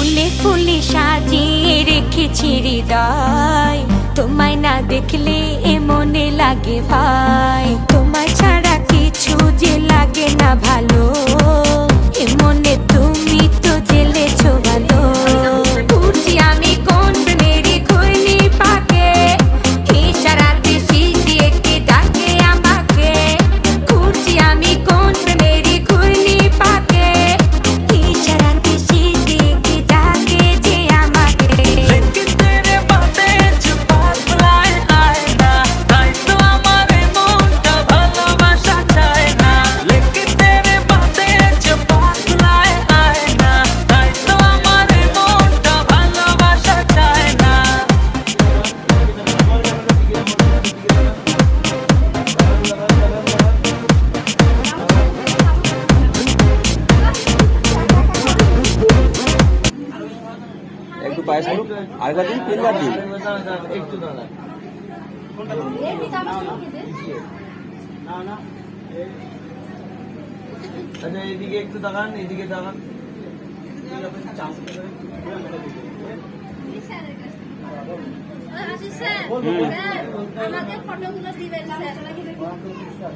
ফুলে ফুলে সাজিয়ে রেখেছি হৃদয়, তোমায় না দেখলে এ মনে লাগে ভাই। তোমায় ছাড়া কিছু যে লাগে না ভালো, এ মনে তুমি তো জেলেছো ভালো। ঘুরছি আমি কোন মেরি ঘূর্ণি পাকে, ইশারাতে শিশ দিয়ে কে ডাকে আমাকে। ঘুরছি আমি কোন মেরি ঘূর্ণি পাকে, ইশারাতে শিশ দিয়ে কে ডাকে যে আমাকে। একটু পায়েস করুক, আরেকবার দিন, তিনবার দিন। একটু দাঁড়া। আচ্ছা এদিকে একটু তাকান, এদিকে তাকান। আমাকে ফটোগুলো দিবেন স্যার।